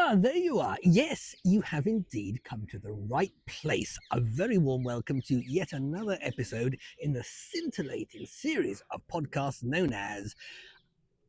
Ah, there you are. Yes, you have indeed come to the right place. A very warm welcome to yet another episode in the scintillating series of podcasts known as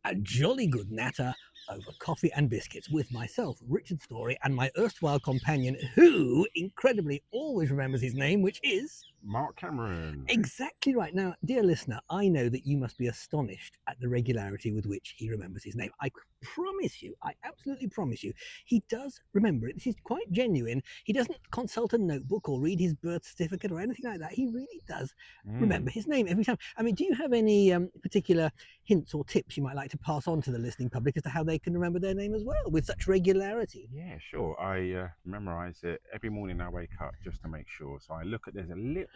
A Jolly Good Natter Over Coffee and Biscuits with myself, Richard Story, and my erstwhile companion, who incredibly always remembers his name, which is... Mark Cameron. Exactly right. Now, dear listener, I know that you must be astonished at the regularity with which he remembers his name. I promise you, I absolutely promise you, he does remember it. This is quite genuine. He doesn't consult a notebook or read his birth certificate or anything like that. He really does remember his name every time. I mean, do you have any particular hints or tips you might like to pass on to the listening public as to how they can remember their name as well with such regularity? Yeah, sure. I memorize it every morning I wake up just to make sure. So I look at, there's a little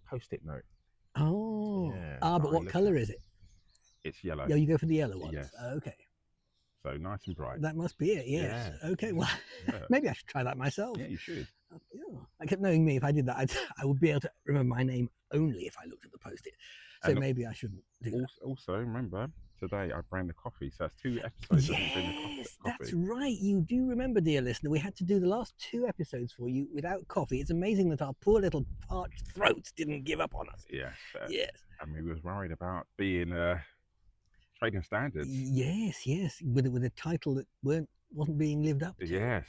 post-it note. Oh, Yeah, but what colour is it? It's yellow. Yeah, you go for the yellow ones. Yes. Okay. So nice and bright. That must be it, yes. Yeah. Okay, well, Yeah. maybe I should try that myself. Yeah, you should. Yeah. I kept knowing me, if I did that, I would be able to remember my name only if I looked at the post-it. So And maybe I shouldn't do that. Also, remember, today I brand the coffee. So that's 2 episodes. Yes, that's right. You do remember, dear listener. We had to do the last 2 episodes for you without coffee. It's amazing that our poor little parched throats didn't give up on us. Yes. Yes. And we was worried about being trading standards. Yes, with a title that wasn't being lived up to. Yes,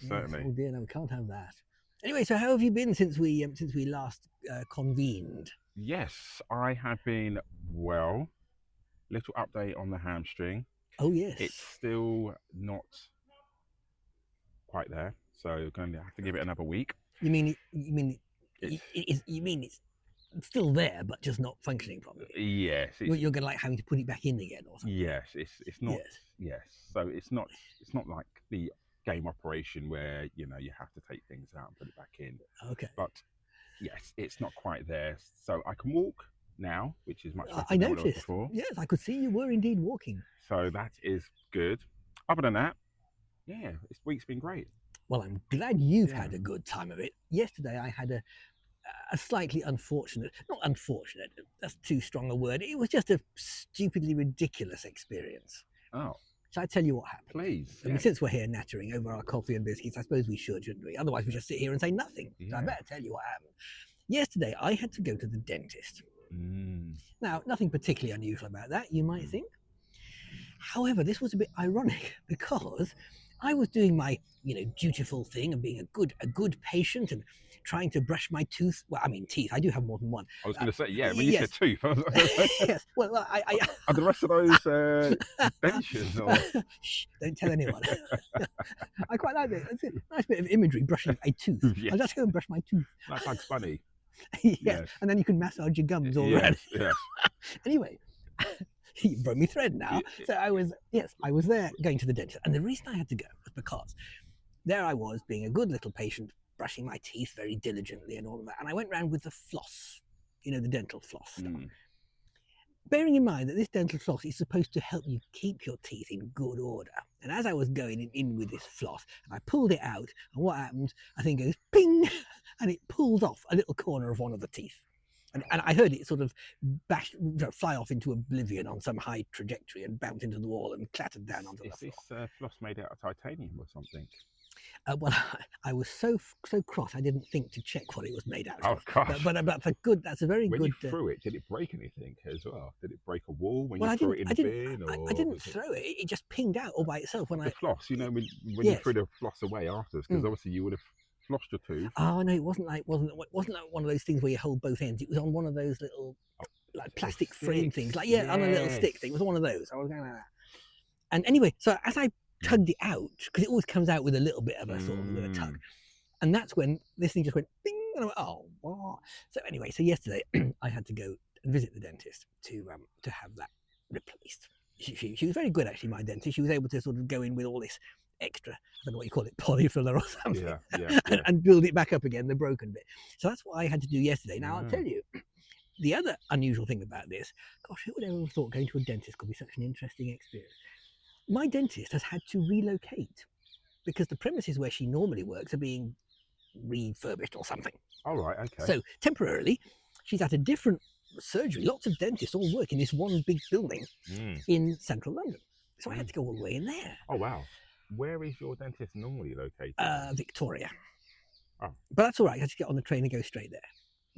certainly. Oh dear, no, we can't have that. Anyway, so how have you been since we last convened? Yes, I have been well. Little update on the hamstring. Oh yes. It's still not quite there, so going to have to give it another week. You mean it's still there, but just not functioning properly? Yes. You're going to like having to put it back in again or something? Yes, it's not. Yes. So it's not like the game operation where you have to take things out and put it back in. Okay. But yes, it's not quite there. So I can walk now, which is much better I than what it was noticed. before. Yes, I could see you were indeed walking. So that is good. Other than that, yeah, this week's been great. Well, I'm glad you've had a good time of it. Yesterday I had a slightly not unfortunate, that's too strong a word. It was just a stupidly ridiculous experience. Oh. Shall I tell you what happened? Please. I mean, since we're here nattering over our coffee and biscuits, I suppose we should, shouldn't we? Otherwise we just sit here and say nothing. Yeah. So I better tell you what happened. Yesterday I had to go to the dentist. Now, nothing particularly unusual about that, you might think. However, this was a bit ironic because I was doing my, dutiful thing and being a good patient and trying to brush my teeth. Well, I mean, teeth. I do have more than one. I was going to say, when you said tooth. Yes. Well, Are the rest of those dentures? Or... Shh, don't tell anyone. I quite like it. It's a nice bit of imagery, brushing a tooth. Yes. I'll just go and brush my tooth. That's like funny. Yes. And then you can massage your gums all around. Yes. Anyway, you broke me thread now. So I was there going to the dentist. And the reason I had to go was because there I was being a good little patient, brushing my teeth very diligently and all of that. And I went round with the floss, the dental floss stuff. Bearing in mind that this dental floss is supposed to help you keep your teeth in good order. And as I was going in with this floss, I pulled it out, and what happened, I think goes ping, and it pulled off a little corner of one of the teeth. And I heard it sort of fly off into oblivion on some high trajectory and bounce into the wall and clattered down onto the floor. Is this floss made out of titanium or something? Well, I was so cross I didn't think to check what it was made out of. Oh gosh! But that's a very good. When you threw it, did it break anything as well? Did it break a wall when you threw it in the bin? I didn't throw it. It just pinged out all by itself when the floss. When you threw the floss away afterwards, because obviously you would have flossed your tooth. Oh no, it wasn't like one of those things where you hold both ends. It was on one of those little like plastic frame things, on a little stick thing. It was one of those. I was going like that. And anyway, so as I tugged it out, because it always comes out with a little bit of a sort of with a tug, and that's when this thing just went bing, and I went, oh, wow. So anyway, so yesterday I had to go and visit the dentist to have that replaced. She was very good actually, my dentist. She was able to sort of go in with all this extra, I don't know what you call it, polyfiller or something, and build it back up again, the broken bit. So that's what I had to do yesterday. Now I'll tell you, the other unusual thing about this, gosh, who would ever have thought going to a dentist could be such an interesting experience? My dentist has had to relocate because the premises where she normally works are being refurbished or something. All right, okay. So temporarily, she's at a different surgery. Lots of dentists all work in this one big building in central London. So I had to go all the way in there. Oh, wow. Where is your dentist normally located? Victoria. Oh. But that's all right. I just get on the train and go straight there.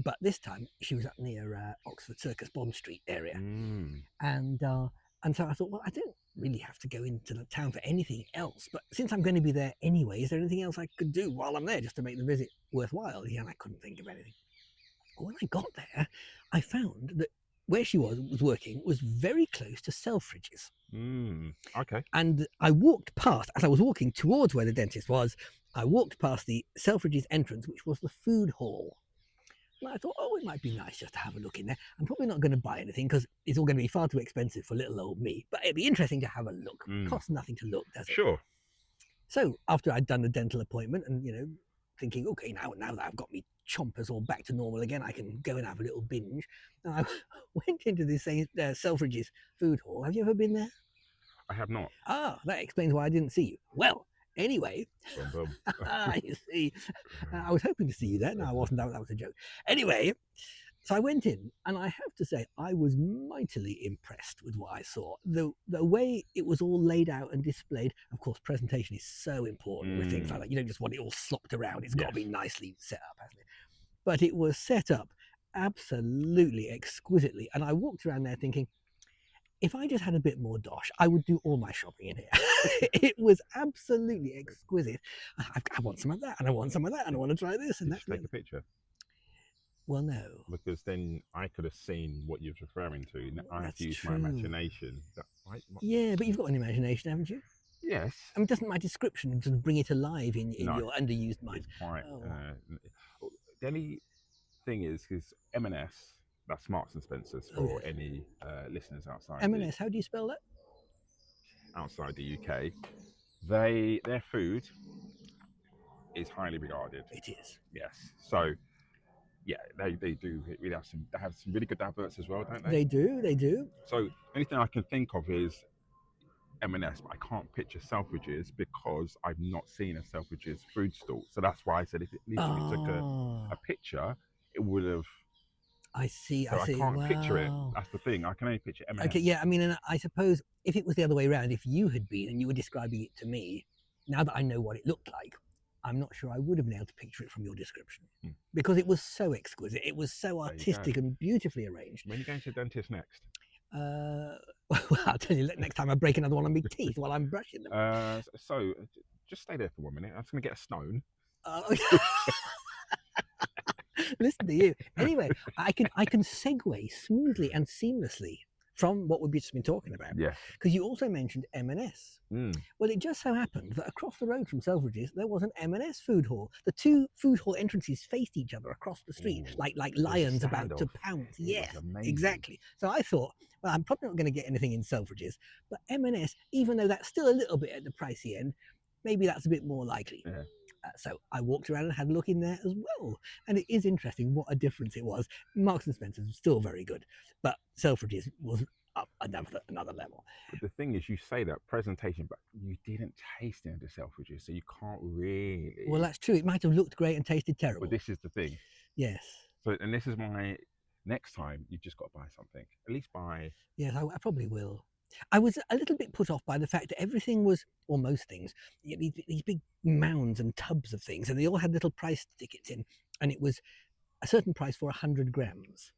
But this time she was up near Oxford Circus, Bond Street area, and so I thought, well, I don't really have to go into the town for anything else. But since I'm going to be there anyway, is there anything else I could do while I'm there just to make the visit worthwhile? Yeah, and I couldn't think of anything. When I got there, I found that where she was working was very close to Selfridges. Okay. And I walked past, as I was walking towards where the dentist was, I walked past the Selfridges entrance, which was the food hall. And I thought, oh, it might be nice just to have a look in there. I'm probably not going to buy anything because it's all going to be far too expensive for little old me. But it'd be interesting to have a look. It costs nothing to look, does it? Sure. So after I'd done the dental appointment and, thinking, okay, now that I've got me chompers all back to normal again, I can go and have a little binge. And I went into this Selfridges food hall. Have you ever been there? I have not. Ah, that explains why I didn't see you. Well, anyway, you see, I was hoping to see you there. No, I wasn't. That was a joke. Anyway, so I went in, and I have to say, I was mightily impressed with what I saw. The way it was all laid out and displayed. Of course, presentation is so important with things like that. You don't just want it all slopped around. It's got to be nicely set up, hasn't it? But it was set up absolutely exquisitely. And I walked around there thinking, if I just had a bit more dosh, I would do all my shopping in here. It was absolutely exquisite. I want some of that, and I want some of that, and I want to try this and that. Take a picture. Well, no. Because then I could have seen what you're referring to. I have to use my imagination. Yeah, but you've got an imagination, haven't you? Yes. I mean, doesn't my description just bring it alive in your underused mind? It's quite. The only thing is, because M&S, that's Marks and Spencer's for any listeners outside. M&S, how do you spell that? Outside the UK, their food is highly regarded. It is. Yes. So, yeah, they do really have some. They have some really good adverts as well, don't they? They do. So, anything I can think of is M&S, but I can't picture Selfridges because I've not seen a Selfridges food stall. So that's why I said if you took a picture, it would have. I see. So I can't picture it. That's the thing. I can only picture M&S. Okay, yeah. I mean, and I suppose if it was the other way around, if you had been and you were describing it to me, now that I know what it looked like, I'm not sure I would have been able to picture it from your description because it was so exquisite. It was so artistic and beautifully arranged. When are you going to the dentist next? Well, I'll tell you next time I break another one of my teeth while I'm brushing them. So just stay there for 1 minute. I'm just going to get a stone. Listen to you. Anyway, I can segue smoothly and seamlessly from what we've just been talking about. Yeah. Because you also mentioned M&S. Well, it just so happened that across the road from Selfridges, there was an M&S food hall. The two food hall entrances faced each other across the street, like lions about to pounce. Yes, exactly. So I thought, well, I'm probably not going to get anything in Selfridges, but M&S, even though that's still a little bit at the pricey end, maybe that's a bit more likely. Yeah. So I walked around and had a look in there as well. And it is interesting what a difference it was. Marks and Spencer's was still very good, but Selfridges was up another level. But the thing is, you say that presentation, but you didn't taste it into Selfridges, so you can't really. Well, that's true. It might have looked great and tasted terrible. But this is the thing. Yes. So, and this is my next time, you've just got to buy something. At least buy. Yes, I probably will. I was a little bit put off by the fact that everything was, or most things, these big mounds and tubs of things, and they all had little price tickets in, and it was a certain price for 100 grams.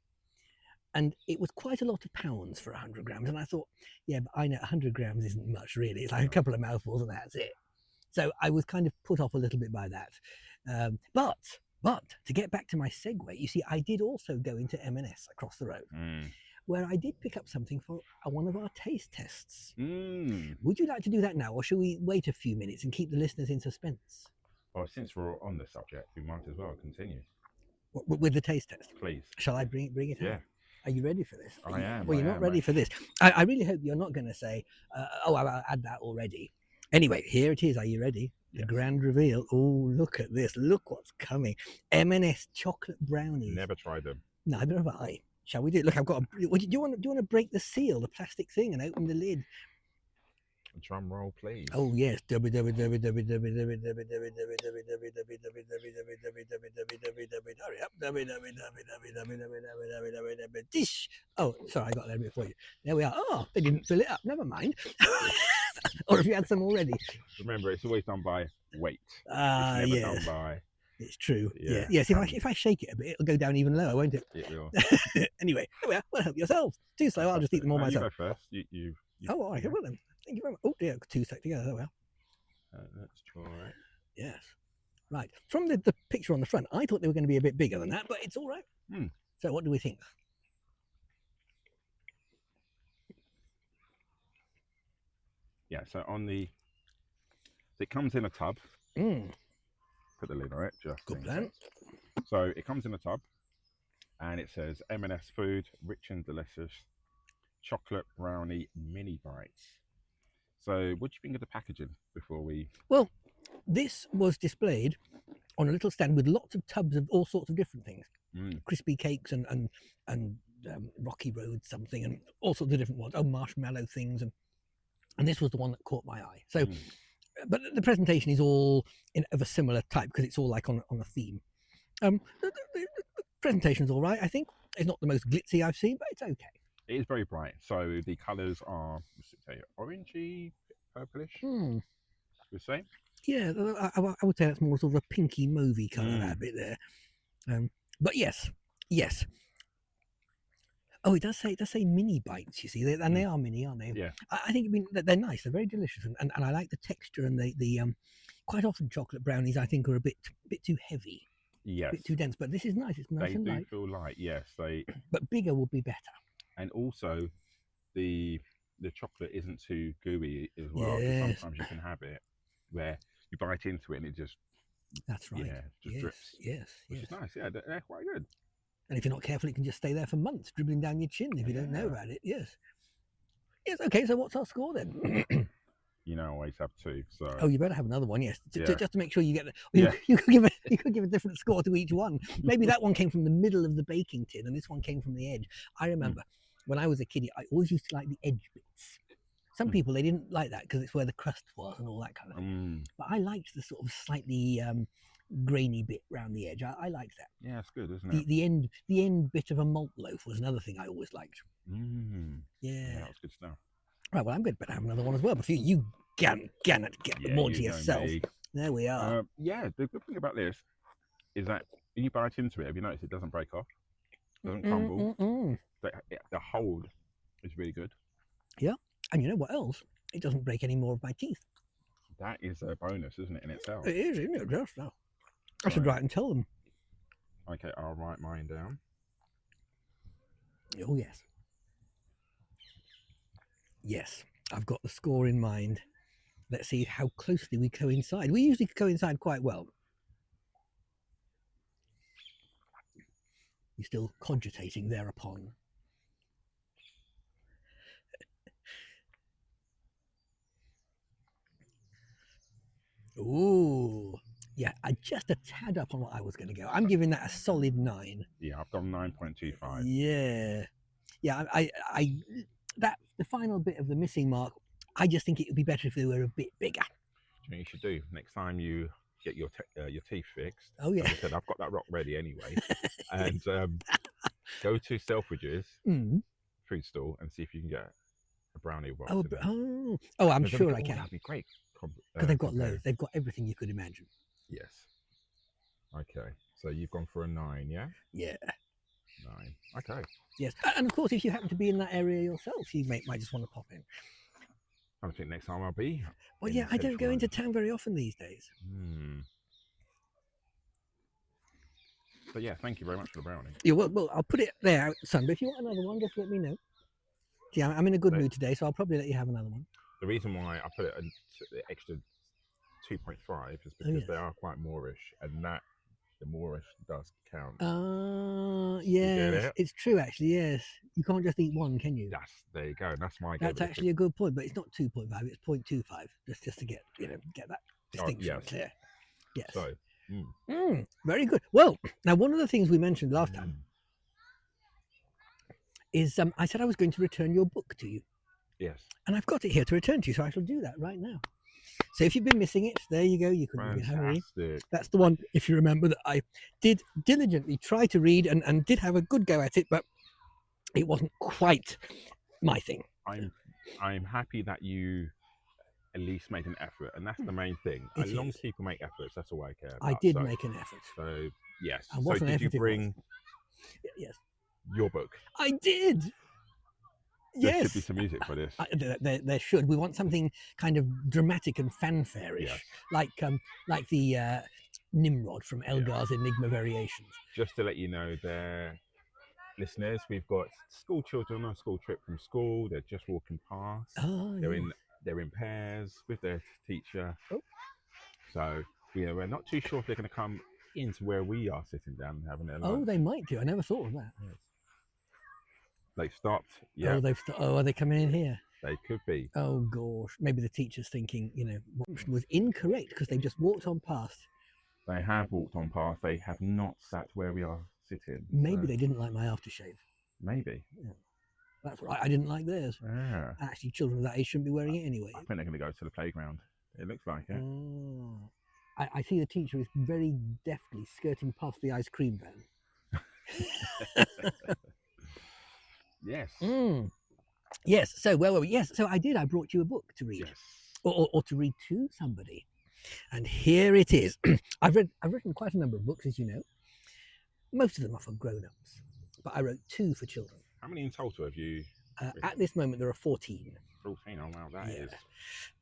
And it was quite a lot of pounds for 100 grams. And I thought, yeah, but I know 100 grams isn't much really. It's like a couple of mouthfuls and that's it. So I was kind of put off a little bit by that. But to get back to my segue, you see, I did also go into M&S across the road. Where I did pick up something for one of our taste tests. Would you like to do that now, or shall we wait a few minutes and keep the listeners in suspense? Well, since we're on the subject, we might as well continue. With the taste test? Please. Shall I bring it Yeah. out? Are you ready for this? I am. Well, you're not ready for this. I really hope you're not going to say, I'll add that already. Anyway, here it is. Are you ready? The grand reveal. Oh, look at this. Look what's coming. M&S chocolate brownies. Never tried them. Neither have I. Shall we do it? Look, I've got do you want to break the seal, the plastic thing, and open the lid? Drum roll, please. Oh yes. Oh, sorry, I got that bit for you. There we are. Oh, they didn't fill it up. Never mind. or have you had some already? Remember, it's always done by weight. Ah, It's never yes. done by. It's true. Yeah. Yes. If I shake it a bit, it'll go down even lower, won't it? It will. Anyway, well, help yourselves. Too slow. I'll just eat them all No, myself. You go first. You Oh, all right. Well then. Thank you very much. Oh dear, 2 stuck together. There we are. Let's try. Yes. Right. From the picture on the front, I thought they were going to be a bit bigger than that, but it's all right. So what do we think? Yeah, so it comes in a tub. Put the lid on it, just good plan. So it comes in a tub, and it says M&S food, rich and delicious, chocolate brownie mini bites. So what do you think of the packaging before we... Well, this was displayed on a little stand with lots of tubs of all sorts of different things. Crispy cakes and Rocky Road something and all sorts of different ones. Oh, marshmallow things. And this was the one that caught my eye. So, but the presentation is all of a similar type because it's all like on a theme. The presentation's all right, I think. It's not the most glitzy I've seen, but it's okay. It is very bright. So the colours are, orangey, purplish, you say? Yeah, I would say that's more sort of a pinky mauvey colour, that bit there. But yes. Oh, it does say mini bites, you see, and they are mini, aren't they? Yeah. I think they're nice. They're very delicious, and I like the texture and the quite often chocolate brownies I think are a bit too heavy. Yes. A bit too dense, but this is nice. It's nice and light. They do feel light, yes. But bigger would be better. And also, the chocolate isn't too gooey as well. Yes. Sometimes you can have it where you bite into it and it just... That's right. Yeah, just drips. Yes. Which is nice, yeah. They're quite good. And if you're not careful, it can just stay there for months, dribbling down your chin if you don't know about it. Yes. Okay. So what's our score then? You know, I always have 2. So. Oh, you better have another one. Yes, just to make sure you get. You could give a different score to each one. Maybe that one came from the middle of the baking tin, and this one came from the edge. I remember when I was a kid, I always used to like the edge bits. Some people they didn't like that because it's where the crust was and all that kind of thing. But I liked the sort of slightly grainy bit round the edge. I liked that. Yeah, it's good, isn't it? The end bit of a malt loaf was another thing I always liked. Yeah, that's good stuff. Right, well, I'm good, but I have another one as well. Before you get more to yourself. There we are. The good thing about this is that when you bite into it, have you noticed it doesn't break off? It doesn't crumble. The hold is really good. Yeah, and you know what else? It doesn't break any more of my teeth. That is a bonus, isn't it, in itself? It is, isn't it? Just now. I should write and tell them. Okay, I'll write mine down. Oh, yes. Yes, I've got the score in mind. Let's see how closely we coincide. We usually coincide quite well. You're still cogitating thereupon. Ooh, yeah, I just a tad up on what I was going to go. I'm giving that a solid 9. Yeah, I've gone 9.25. Yeah. I that the final bit of the missing mark. I just think it would be better if they were a bit bigger. You know what you should do next time you get your teeth fixed? Oh yeah, like I said, I've got that rock ready anyway, and go to Selfridges food store and see if you can get a brownie box. I'm sure I can. That'd be great. Because they've got loads. They've got everything you could imagine. Yes. Okay. So you've gone for a 9, yeah? Yeah. 9. Okay. Yes. And of course, if you happen to be in that area yourself, you might just want to pop in. I don't think next time I'll be. Well, yeah, I don't go into town very often these days. But yeah, thank you very much for the brownie. Yeah, well, I'll put it there, son. But if you want another one, just let me know. Yeah, I'm in a good mood today, so I'll probably let you have another one. The reason why I put it the extra 2.5 is because they are quite Moorish, and that the Moorish does count. Yes, it's true actually. Yes, you can't just eat one, can you? There you go. That's my. That's actually a good point, but it's not 2.5; it's 0.25. Just to get that distinction clear. Yes. So. Very good. Well, now one of the things we mentioned last time is I said I was going to return your book to you. Yes. And I've got it here to return to you, so I shall do that right now. So if you've been missing it, there you go. You can read it. That's the one, if you remember, that I did diligently try to read and did have a good go at it, but it wasn't quite my thing. I'm happy that you at least made an effort, and that's the main thing. It As long as is. people make efforts, that's all I care about. I did make an effort. So yes. And So what an did you effort it was. bring Yes, your book? I did. There Yes. should be some music for this. There should. We want something kind of dramatic and fanfare-ish, Yes. like the Nimrod from Elgar's Enigma Variations. Just to let you know, there, listeners, we've got school children on a school trip from school. They're just walking past. Oh, They're in pairs with their teacher. Oh. So we're not too sure if they're going to come into where we are sitting down and having their lunch. Oh, they might do. I never thought of that. Yes. They've stopped. Yeah. Are they coming in here? They could be. Oh gosh, maybe the teacher's thinking, what was incorrect because they just walked on past. They have walked on past. They have not sat where we are sitting. Maybe they didn't like my aftershave. Maybe. Yeah. That's right. I didn't like theirs. Yeah. Actually, children of that age shouldn't be wearing it anyway. I think they're going to go to the playground. It looks like it. Oh. I see the teacher is very deftly skirting past the ice cream van. Yes. Yes. So where were we? Yes. So I did. I brought you a book to read, Yes. or to read to somebody, and here it is. I've written quite a number of books, as you know. Most of them are for grown-ups, but I wrote 2 for children. How many in total have you? At this moment, there are 14. 14. Oh wow, that is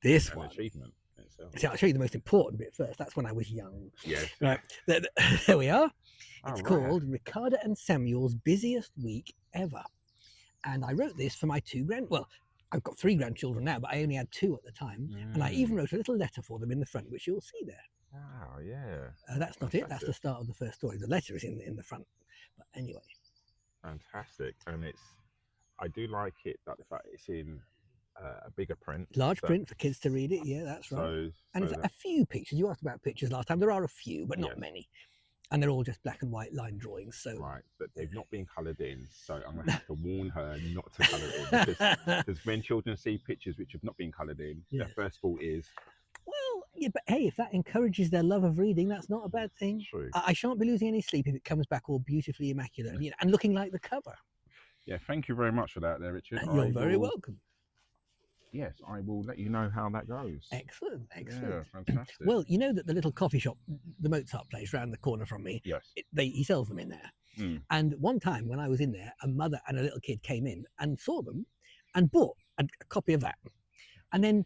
this an one. achievement itself. See, I'll show you the most important bit first. That's when I was young. Yes. Right. There we are. It's Oh, called Ricardo and Samuel's Busiest Week Ever. And I wrote this for my 2 well, I've got 3 grandchildren now, but I only had 2 at the time. And I even wrote a little letter for them in the front, which you'll see there. Oh, yeah. That's not it. That's the start of the first story. The letter is in the front. But anyway. Fantastic. And I do like it that the fact it's in a bigger print. Large print for kids to read it. Yeah, that's right. And it's a few pictures. You asked about pictures last time. There are a few, but not many. And they're all just black and white line drawings. So right, but they've not been coloured in. So I'm going to have to warn her not to colour it in. Because when children see pictures which have not been coloured in, their first thought is... Well, yeah, but hey, if that encourages their love of reading, that's not a bad thing. True. I shan't be losing any sleep if it comes back all beautifully immaculate and looking like the cover. Yeah, thank you very much for that there, Richard. You're very welcome. Yes, I will let you know how that goes. Excellent. Yeah, fantastic. Well, you know that the little coffee shop, the Mozart place round the corner from me, he sells them in there. And one time when I was in there, a mother and a little kid came in and saw them and bought a copy of that. And then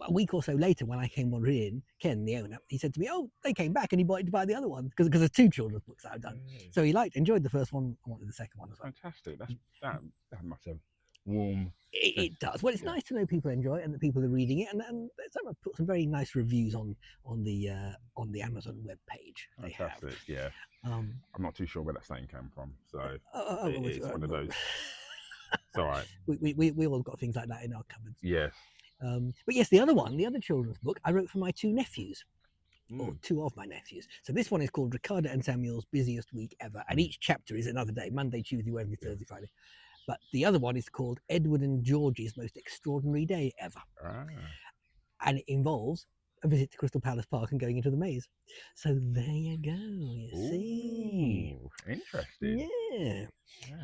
a week or so later, when I came wandering in, Ken, the owner, he said to me, "Oh, they came back and he wanted to buy the other one because there's 2 children's books that I've done." So he enjoyed the first one. I wanted the second one as well. Fantastic. That must have warm. It does. Well, it's nice to know people enjoy it and that people are reading it, and someone put some very nice reviews on the Amazon web page. Fantastic. Yeah. I'm not too sure where that saying came from, so it's one of those. It's all right. We all got things like that in our cupboards. Yes. But yes, the other children's book I wrote for my 2 nephews. Or 2 of my nephews. So this one is called Ricardo and Samuel's Busiest Week Ever, and each chapter is another day: Monday, Tuesday, Wednesday, Thursday, Friday. But the other one is called Edward and George's Most Extraordinary Day Ever. And it involves a visit to Crystal Palace Park and going into the maze. So there you go, you see. Interesting. Yeah.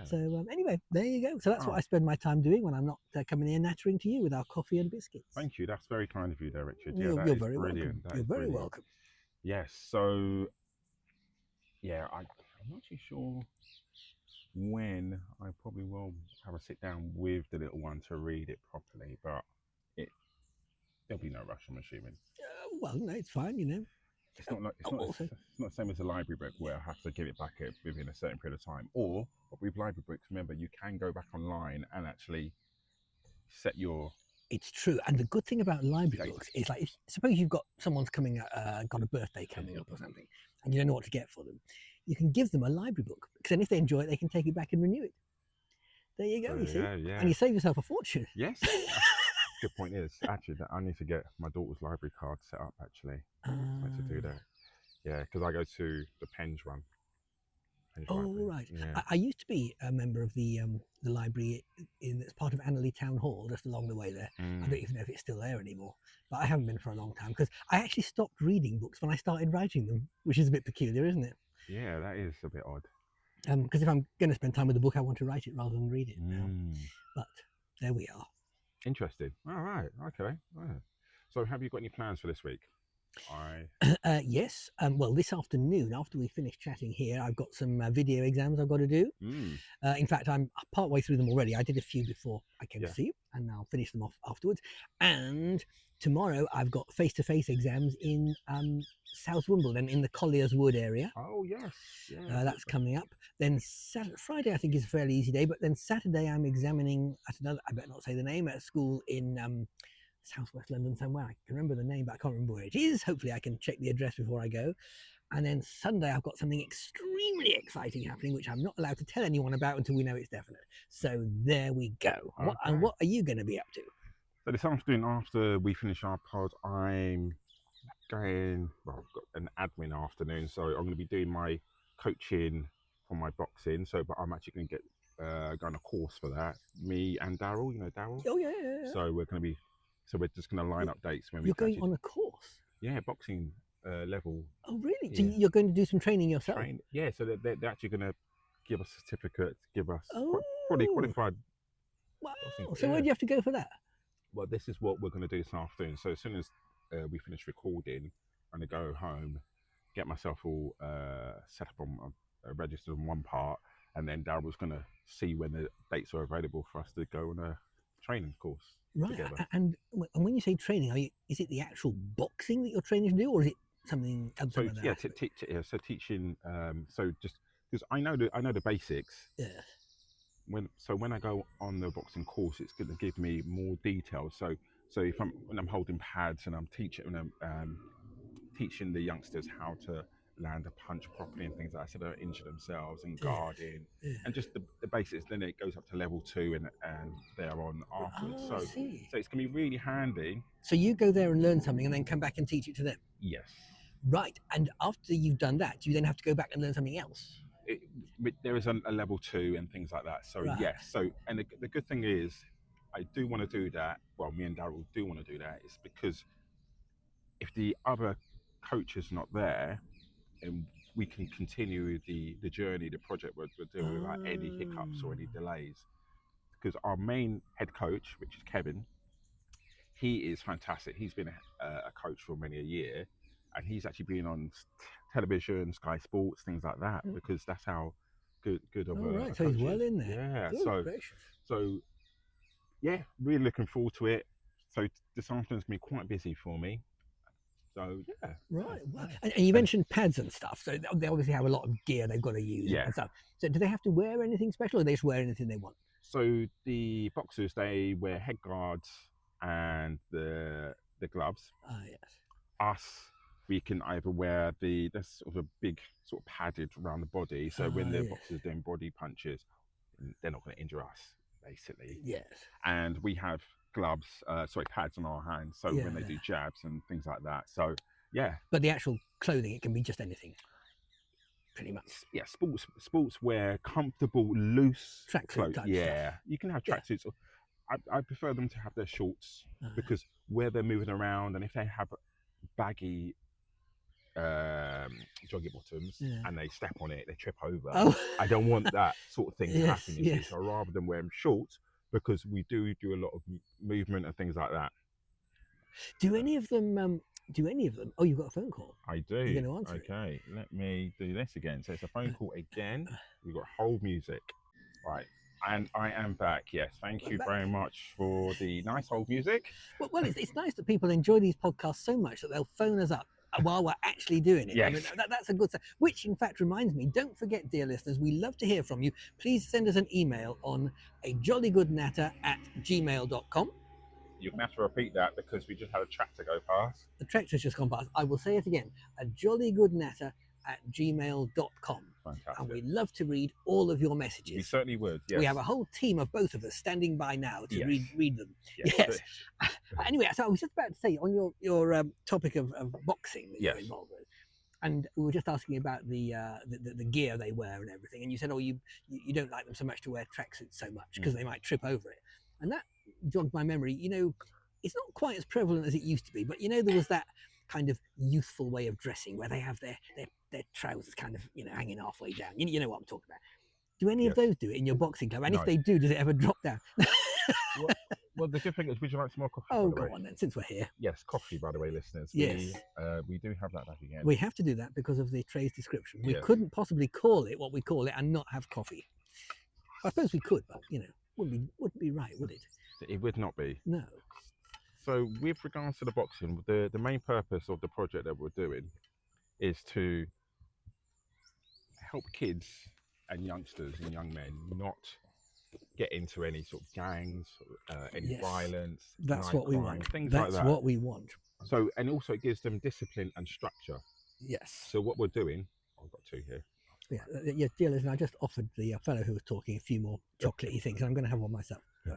So anyway, there you go. So that's what I spend my time doing when I'm not coming here nattering to you with our coffee and biscuits. Thank you. That's very kind of you there, Richard. You're very brilliant. welcome. You're very welcome. Yes. So, yeah, I'm not too sure when I probably will have a sit down with the little one to read it properly, but there'll be no rush, I'm assuming. Well, no, it's fine, you know. It's not the same as a library book where I have to give it back within a certain period of time. Or with library books, remember, you can go back online and actually set your... It's true. And the good thing about library books is, like, suppose you've got someone's got a birthday coming up or something, and you don't know what to get for them. You can give them a library book, because then if they enjoy it, they can take it back and renew it. There you go, you see. Yeah. And you save yourself a fortune. Yes. Good point is, actually, that I need to get my daughter's library card set up, actually. To do that. Yeah, because I go to the Penge one. Right. Yeah. I used to be a member of the library it's part of Annerley Town Hall, just along the way there. I don't even know if it's still there anymore, but I haven't been for a long time because I actually stopped reading books when I started writing them, which is a bit peculiar, isn't it? Yeah, that is a bit odd. Because if I'm going to spend time with the book, I want to write it rather than read it. But there we are. Interesting. All right. Okay. So, have you got any plans for this week? Yes. Well, this afternoon, after we finish chatting here, I've got some video exams I've got to do. In fact, I'm part way through them already. I did a few before I came to see you, and I'll finish them off afterwards. And tomorrow, I've got face-to-face exams in South Wimbledon in the Colliers Wood area. Oh yes, yeah. That's coming up. Then Friday, I think, is a fairly easy day. But then Saturday, I'm examining at another, I better not say the name, at a school in Southwest London somewhere. I can remember the name, but I can't remember where it is. Hopefully I can check the address before I go. And then Sunday I've got something extremely exciting happening, which I'm not allowed to tell anyone about until we know it's definite. So there we go. Okay. And what are you going to be up to? So this afternoon, after we finish our pod, I'm going, well, I've got an admin afternoon, so I'm going to be doing my coaching for my boxing. So, but I'm actually going to get go on a course for that. Me and Daryl, you know Daryl? Oh yeah. So we're going to be, so we're just going to line up dates when You're going on a course? Yeah, boxing level. Oh really? Yeah. So you're going to do some training yourself? Yeah, so they're actually going to give us certificates, give us fully qualified. Wow. So where do you have to go for that? Well, this is what we're going to do this afternoon. So as soon as we finish recording, I'm going to go home, get myself all set up on registered on one part, and then Daryl's going to see when the dates are available for us to go on a training course. Right. Together. And when you say training, is it the actual boxing that you're training to do, or is it something else? So so teaching. So just because I know the basics. Yeah. When I go on the boxing course, it's going to give me more details. So if when I'm holding pads and I'm teaching the youngsters how to land a punch properly and things like that, so they don't injure themselves, and guarding and just the basics. Then it goes up to level 2 and they're on afterwards. So it's going to be really handy. So you go there and learn something and then come back and teach it to them? Yes. Right. And after you've done that, do you then have to go back and learn something else? There is a level 2 and things like that. So yes. So and the good thing is, I do want to do that. Well, me and Daryl do want to do that. It's because if the other coach is not there, and we can continue the journey, the project we're doing without any hiccups or any delays. Because our main head coach, which is Kevin, he is fantastic. He's been a coach for many a year, and he's actually been on television, Sky Sports, things like that, because that's how good of a so coach he's well is. in there. Yeah, so yeah, really looking forward to it. So this afternoon's gonna be quite busy for me. So yeah. Right. Well, and you mentioned pads and stuff. So they obviously have a lot of gear they've got to use and stuff. So do they have to wear anything special, or they just wear anything they want? So the boxers, they wear head guards and the gloves. Yes. Us, we can either wear there's sort of a big sort of padded around the body. So when the boxers are doing body punches, they're not going to injure us, basically. Yes. And we have gloves, pads on our hands, so when they do jabs and things like that. So yeah. But the actual clothing, it can be just anything, pretty much. Yeah, sportswear, comfortable, loose tracksuit type stuff. You can have tracksuits. I prefer them to have their shorts because where they're moving around, and if they have baggy jogging bottoms and they step on it, they trip over. I don't want that sort of thing to happen. Yes. So rather than wear them shorts, because we do a lot of movement and things like that. Do any of them? Oh, you've got a phone call. I do. You're going to answer it. Let me do this again. So it's a phone call again. We've got hold music. Right. And I am back. Yes. Thank you very much for the nice hold music. Well, it's nice that people enjoy these podcasts so much that they'll phone us up while we're actually doing it. Yes. I mean, that's a good thing. Which, in fact, reminds me, don't forget, dear listeners, we love to hear from you. Please send us an email on ajollygoodnatter@gmail.com. You're going to have to repeat that because we just had a tractor go past. The tractor's just gone past. I will say it again, ajollygoodnatter@gmail.com. Fantastic. And we love to read all of your messages. We certainly would, yes. We have a whole team of both of us standing by now to read them. Yes. Anyway, so I was just about to say, on your topic of boxing that you're involved with, and we were just asking about the gear they wear and everything, and you said, you don't like them so much to wear tracksuits so much because they might trip over it. And that jogged my memory. It's not quite as prevalent as it used to be, but there was that kind of youthful way of dressing where they have their trousers kind of hanging halfway down. You know what I'm talking about. Do any of those do it in your boxing club? And if they do, does it ever drop down? Well, the good thing is, would you like some more coffee? Oh, by the go way? on then, since we're here. Yes, coffee, by the way, listeners. Yes. We do have that back again. We have to do that because of the tray's description. We Yes. couldn't possibly call it what we call it and not have coffee. I suppose we could, but wouldn't be right, would it? It would not be. No. So, with regards to the boxing, the main purpose of the project that we're doing is to help kids and youngsters and young men not get into any sort of gangs, any Yes. violence. That's what we crime, want. Things That's like that. what we want. So, and also it gives them discipline and structure. Yes. So what we're doing, I've got two here. Yeah, dear listener, I just offered the fellow who was talking a few more chocolatey things, and I'm going to have one myself. Go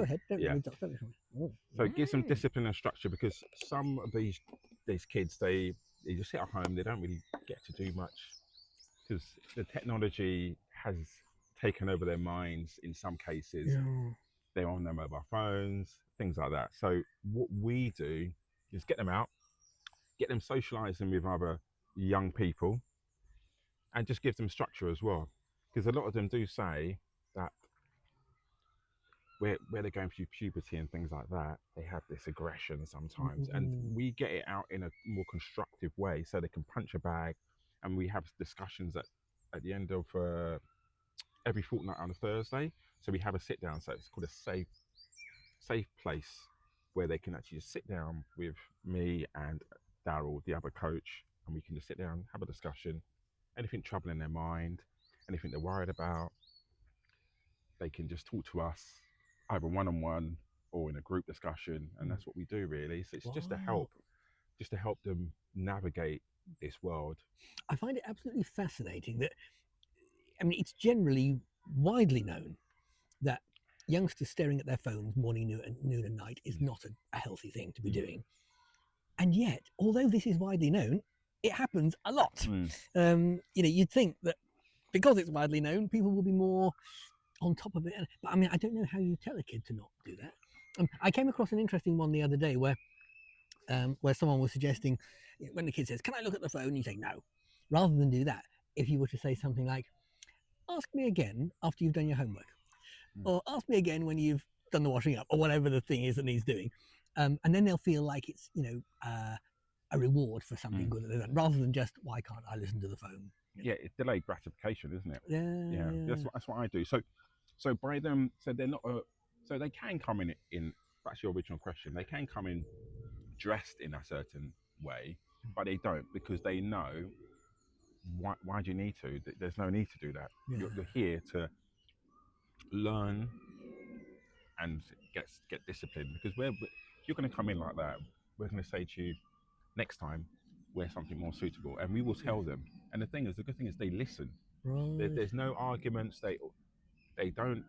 ahead. Don't let me talk. So it gives them discipline and structure, because some of these kids, they just sit at home. They don't really get to do much because the technology has taken over their minds in some cases. Yeah. They're on their mobile phones, things like that. So what we do is get them out, get them socialising with other young people, and just give them structure as well. Because a lot of them do say that where they're going through puberty and things like that, they have this aggression sometimes. Mm-hmm. And we get it out in a more constructive way, so they can punch a bag. And we have discussions at the end of every fortnight on a Thursday. So we have a sit down. So it's called a safe place where they can actually just sit down with me and Daryl, the other coach, and we can just sit down, have a discussion. Anything troubling their mind, anything they're worried about, they can just talk to us, either one-on-one or in a group discussion, and that's what we do really. So it's just to help them navigate this world. I find it absolutely fascinating that, it's generally widely known that youngsters staring at their phones morning, noon and night is not a healthy thing to be doing. And yet, although this is widely known, it happens a lot. You'd think that because it's widely known, people will be more on top of it. But I don't know how you tell a kid to not do that. I came across an interesting one the other day where someone was suggesting, when the kid says, "Can I look at the phone?" you say no. Rather than do that, if you were to say something like, "Ask me again after you've done your homework," or "Ask me again when you've done the washing up," or whatever the thing is that needs doing, and then they'll feel like it's a reward for something good that they've done, rather than just, "Why can't I listen to the phone?" Yeah, it's delayed gratification, isn't it? Yeah. That's what I do. So by them, so they're not so they can come in. That's your original question. They can come in dressed in a certain way, but they don't, because they know why do you need to? There's no need to do that. Yeah. You're here to learn and get disciplined, because you're going to come in like that. We're going to say to you, next time wear something more suitable, and we will tell them. And the good thing is they listen. Right. There's no arguments. They don't.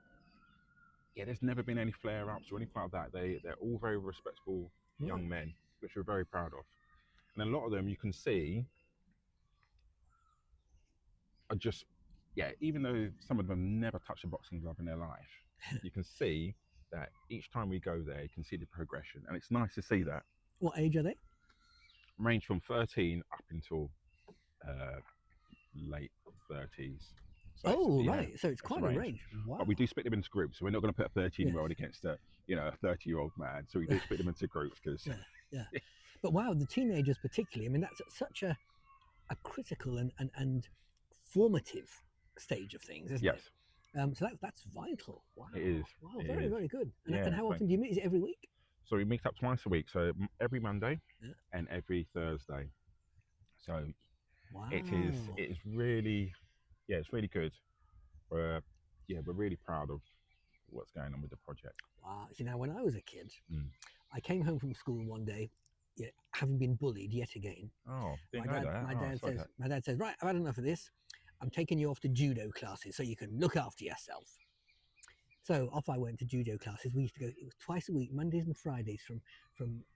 Yeah, there's never been any flare-ups or anything like that. They're all very respectable young men, which we're very proud of. And a lot of them, you can see, are just, even though some of them never touched a boxing glove in their life, you can see that each time we go there, you can see the progression, and it's nice to see that. What age are they? Range from 13 up until late 30s. So right. So it's quite a range. Wow. But we do split them into groups. So we're not going to put a 13-year-old against a 30-year-old man. So we do split them into groups because. Yeah. But wow, the teenagers particularly. That's such a critical and formative stage of things, isn't it? So that's vital. Wow. It is. Wow. Very, very good. And how often do you meet? Is it every week? So we meet up twice a week. So every Monday and every Thursday. So it is really. Yeah, it's really good. We're really proud of what's going on with the project. Wow. See, now when I was a kid, I came home from school one day, having been bullied yet again. Oh, didn't know that. My dad says, "Right, I've had enough of this. I'm taking you off to judo classes so you can look after yourself." So off I went to judo classes. We used to go. It was twice a week, Mondays and Fridays, from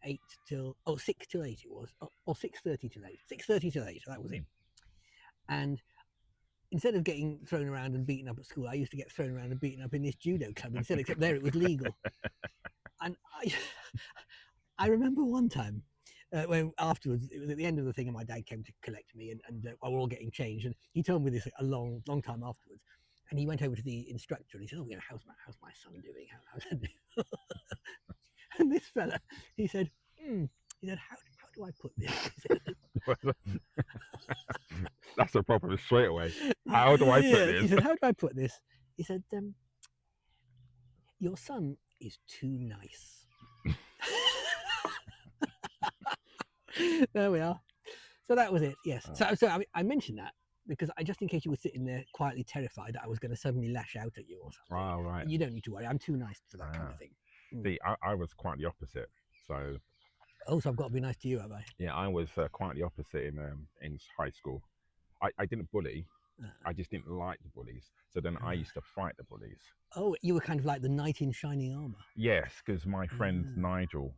6 till 8 it was, or 6:30 till 8. 6:30 till 8. So that was it. And instead of getting thrown around and beaten up at school, I used to get thrown around and beaten up in this judo club instead, except there it was legal. And I remember one time when afterwards, it was at the end of the thing, and my dad came to collect me, and we were all getting changed. And he told me this a long time afterwards. And he went over to the instructor and he said, "Oh, how's my son doing? How's that doing?" And this fella, he said, he said, how do I put this? That's a problem straight away. How do I put this? He said, "How do I put this?" He said, "Your son is too nice." There we are. So that was it. Yes. So I mentioned that because just in case you were sitting there quietly terrified that I was going to suddenly lash out at you or something. Oh, right. You don't need to worry. I'm too nice for that kind of thing. See, I was quite the opposite. So. Oh, so I've got to be nice to you, have I? Yeah, I was quite the opposite in high school. I didn't bully. I just didn't like the bullies. So then I used to fight the bullies. Oh, you were kind of like the knight in shining armor. Yes, because my friend Nigel,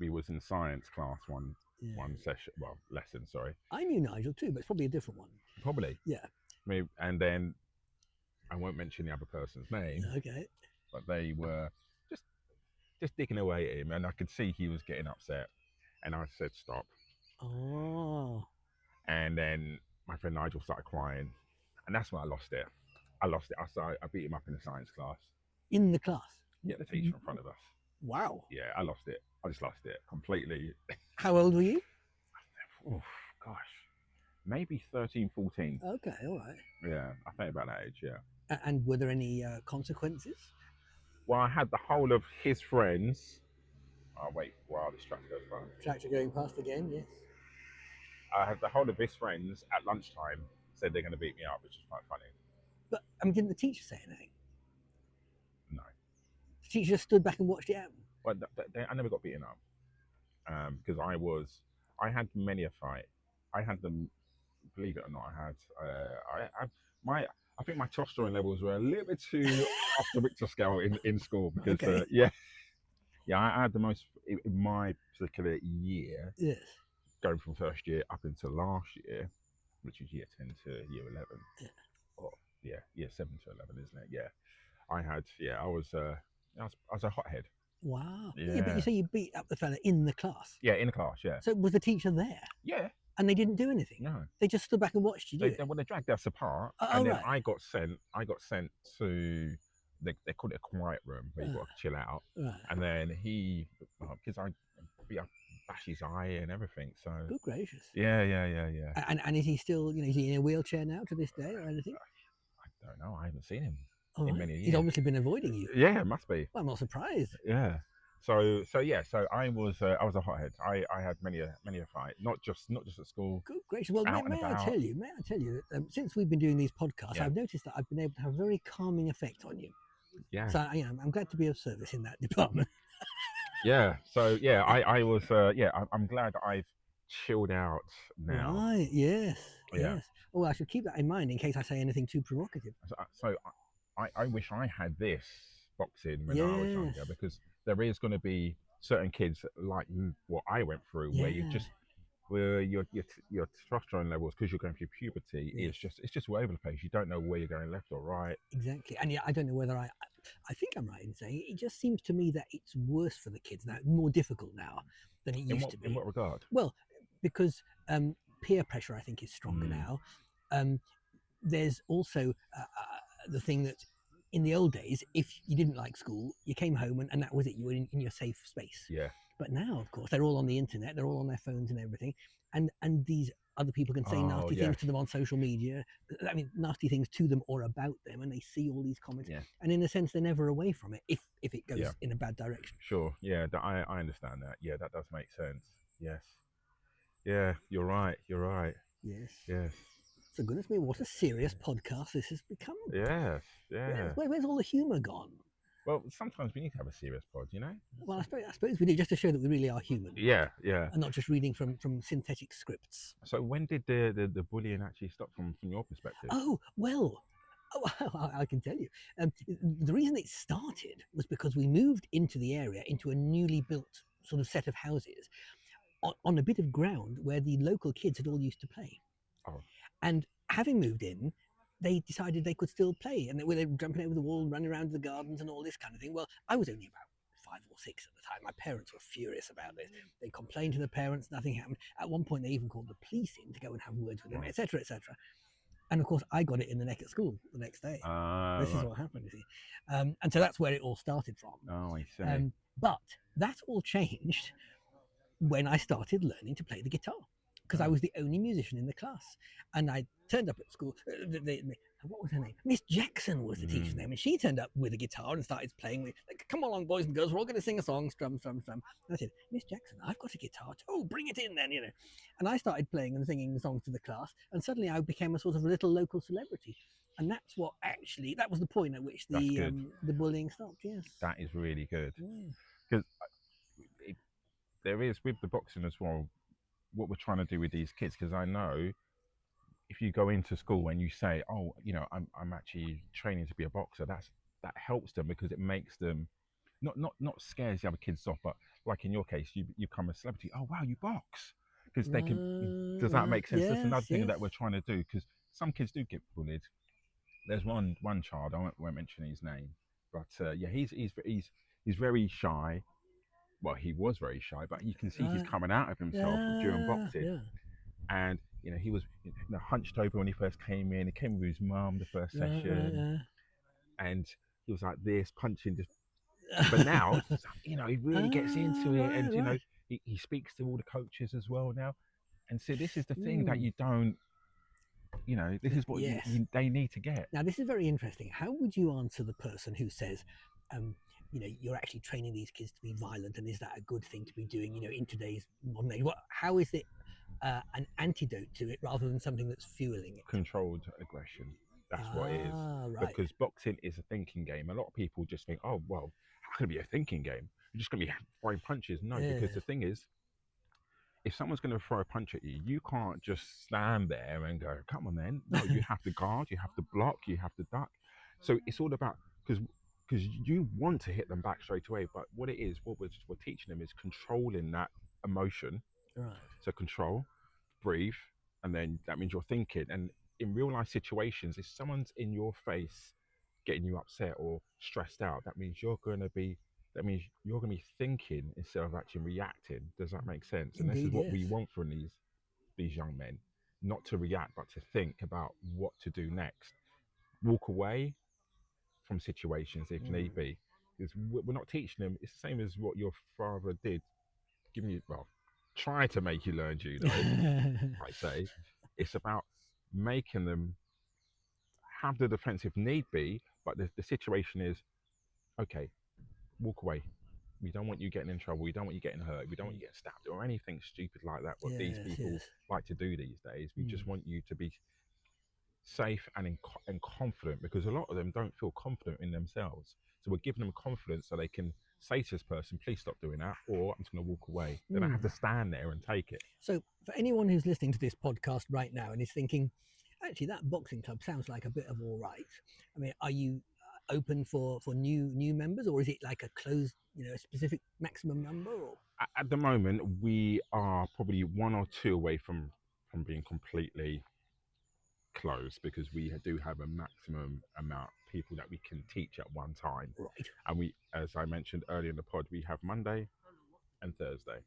we was in science class one session, lesson, sorry. I knew Nigel too, but it's probably a different one. Probably. Yeah. Maybe, and then I won't mention the other person's name. Okay. But they were just digging away at him, and I could see he was getting upset. And I said, "Stop." Oh. And then my friend Nigel started crying, and that's when I lost it. I beat him up in the science class. In the class? Yeah, the teacher in front of us. Wow. Yeah, I lost it. I just lost it completely. How old were you? Oh, gosh. Maybe 13, 14. Okay, all right. Yeah, I think about that age, yeah. And were there any consequences? Well, I had the whole of his friends. Oh, wait, wow, this tractor goes by. Tractor going past again, yes. I had the whole of his friends at lunchtime said they're going to beat me up, which is quite funny. But, didn't the teacher say anything? No. The teacher just stood back and watched it happen? Well, I never got beaten up. Because I had many a fight. I had them, believe it or not, I think my testosterone levels were a little bit too off the Richter scale in school because, okay. I had the most, in my particular year, yes, going from first year up into last year, which is year 10 to year 11. Yeah. Or, year 7 to 11, isn't it? Yeah. I was a hothead. Wow. Yeah. But you say you beat up the fella in the class? Yeah, in the class, yeah. So was the teacher there? Yeah. And they didn't do anything? No. They just stood back and watched you do it? Well, they dragged us apart. Then right. I got sent to, they called it a quiet room where you got to chill out. Right. And then because I bashed his eye and everything, so. Good gracious. Yeah. And is he still, is he in a wheelchair now to this day or anything? I don't know. I haven't seen him in many years. He's obviously been avoiding you. Yeah, it must be. Well, I'm not surprised. Yeah. So I was a hothead. I had many a fight, not just at school. Good gracious! Well, may I tell you that since we've been doing these podcasts, I've noticed that I've been able to have a very calming effect on you. Yeah. So I'm glad to be of service in that department. Yeah. So I was I'm glad I've chilled out now. Right. Yes. Yeah. Yes. Oh, I should keep that in mind in case I say anything too provocative. So I wish I had this boxing when I was younger, because there is going to be certain kids like what I went through, where your testosterone levels, because you're going through puberty, it's just all over the place. You don't know where you're going, left or right. Exactly. And I don't know whether I think I'm right in saying it just seems to me that it's worse for the kids now, more difficult now than it used to be. In what regard? Well, because peer pressure, I think, is stronger now. There's also the thing that in the old days, if you didn't like school, you came home and that was it. You were in your safe space. Yeah. But now, of course, they're all on the internet. They're all on their phones and everything. And these other people can say nasty things to them on social media. I mean, nasty things to them or about them. And they see all these comments. Yeah. And in a sense, they're never away from it if it goes in a bad direction. Sure. Yeah, I understand that. Yeah, that does make sense. Yes. Yeah, you're right. Yes. So goodness me, what a serious podcast this has become. Yes. Where's all the humour gone? Well, sometimes we need to have a serious pod, you know? Well, I suppose we do, just to show that we really are human. Yeah. And not just reading from synthetic scripts. So when did the bullying actually stop from your perspective? Oh, well, I can tell you. The reason it started was because we moved into the area, into a newly built sort of set of houses on a bit of ground where the local kids had all used to play. Oh. And having moved in, they decided they could still play, and they were jumping over the wall, running around the gardens and all this kind of thing. Well, I was only about 5 or 6 at the time. My parents were furious about this. They complained to the parents, nothing happened. At one point, they even called the police in to go and have words with them, etc., etc. And of course, I got it in the neck at school the next day. This is Right. what happened, you see. And so that's where it all started from. Oh, I see. But that all changed when I started learning to play the guitar, because I was the only musician in the class. And I turned up at school. What was her name? Miss Jackson was the teacher's name. And she turned up with a guitar and started playing with, like, come along, boys and girls, we're all going to sing a song, strum, strum, strum. And I said, Miss Jackson, I've got a guitar too. Oh, bring it in then, you know. And I started playing and singing songs to the class. And suddenly I became a sort of little local celebrity. And that's what actually, that was the point at which the bullying stopped, yes. That is really good. Because there is, with the boxing as well, what we're trying to do with these kids, because I know if you go into school and you say, oh, you know, I'm actually training to be a boxer, that helps them, because it makes them not scares the other kids off, but like in your case, you become a celebrity. Oh wow, you box, because they can. Does that make sense? Yes, that's another thing that we're trying to do, because some kids do get bullied. There's one child, I won't mention his name, but yeah, he's very shy. Well, he was very shy, but you can see he's coming out of himself during boxing. Yeah. And you know, he was hunched over when he first came in. He came with his mum the first session, and he was like this, punching. But now, you know, he really gets into it, and you know, he speaks to all the coaches as well now. And so this is the thing that you don't, you know, this is what they need to get. Now, this is very interesting. How would you answer the person who says, you know, you're actually training these kids to be violent, and is that a good thing to be doing, you know, in today's modern age? How is it an antidote to it rather than something that's fueling it? Controlled aggression. That's what it is. Right. Because boxing is a thinking game. A lot of people just think, oh, well, how can it be a thinking game? You're just going to be throwing punches. No, because the thing is, if someone's going to throw a punch at you, you can't just stand there and go, come on then. No, you have to guard, you have to block, you have to duck. So it's all about, because you want to hit them back straight away, but what it is, what we're teaching them is controlling that emotion. Right. So control, breathe, and then that means you're thinking. And in real life situations, if someone's in your face getting you upset or stressed out, that means you're going to be thinking instead of actually reacting. Does that make sense? And Indeed, this is what we want from these young men, not to react, but to think about what to do next. Walk away from situations if need be, because we're not teaching them. It's the same as what your father did, giving you, well, try to make you learn judo. I say it's about making them have the defense if need be, but the situation is, okay, walk away. We don't want you getting in trouble. We don't want you getting hurt. We don't want you getting stabbed or anything stupid like that. What these people like to do these days. We just want you to be safe and confident, because a lot of them don't feel confident in themselves. So we're giving them confidence so they can say to this person, please stop doing that, or I'm just going to walk away. They don't have to stand there and take it. So for anyone who's listening to this podcast right now and is thinking, actually, that boxing club sounds like a bit of all right. I mean, are you open for new members, or is it like a closed, you know, a specific maximum number? Or at the moment, we are probably 1 or 2 away from being completely closed, because we do have a maximum amount of people that we can teach at one time. Right. And we, as I mentioned earlier in the pod, we have Monday and Thursday.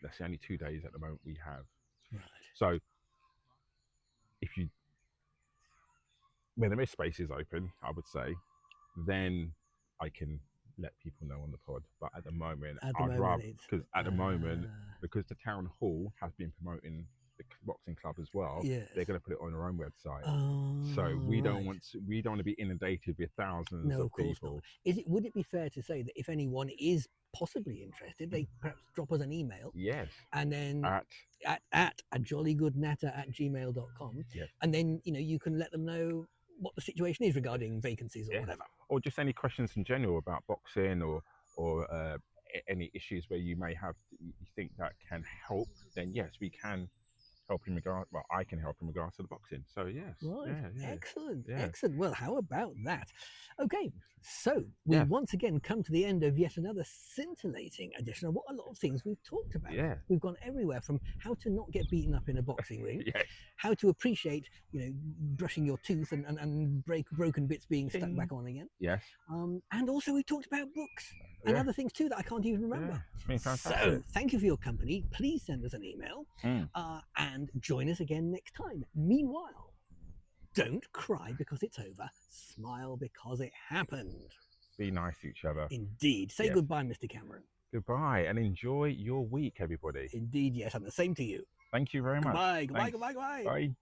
That's the only 2 days at the moment we have. Right. So when there is spaces open, I would say, then I can let people know on the pod. But at the moment, because the town hall has been promoting the boxing club as well, they're going to put it on their own website. So we don't want to be inundated with thousands of people. Not. Would it be fair to say that if anyone is possibly interested, they perhaps drop us an email? Yes. And then at jollygoodnatter@gmail.com. Yes. And then, you know, you can let them know what the situation is regarding vacancies or whatever. Or just any questions in general about boxing, or any issues where you may have, you think that can help, then yes, we can help in regard. Well, I can help in regards to the boxing. So yes. Right. Excellent. Well, how about that? Okay, so we once again come to the end of yet another scintillating edition of what a lot of things we've talked about. Yeah. We've gone everywhere from how to not get beaten up in a boxing ring, yes, how to appreciate, you know, brushing your tooth and broken bits being stuck back on again. Yes. And also we talked about books and other things too that I can't even remember. So thank you for your company. Please send us an email and join us again next time. Meanwhile, Don't cry because it's over. Smile because it happened. Be nice to each other. Indeed. Say Yes. goodbye, Mr. Cameron. Goodbye, and enjoy your week, everybody. Indeed, yes, and the same to you. Thank you very much. Goodbye, goodbye, Thanks. goodbye, goodbye. Bye.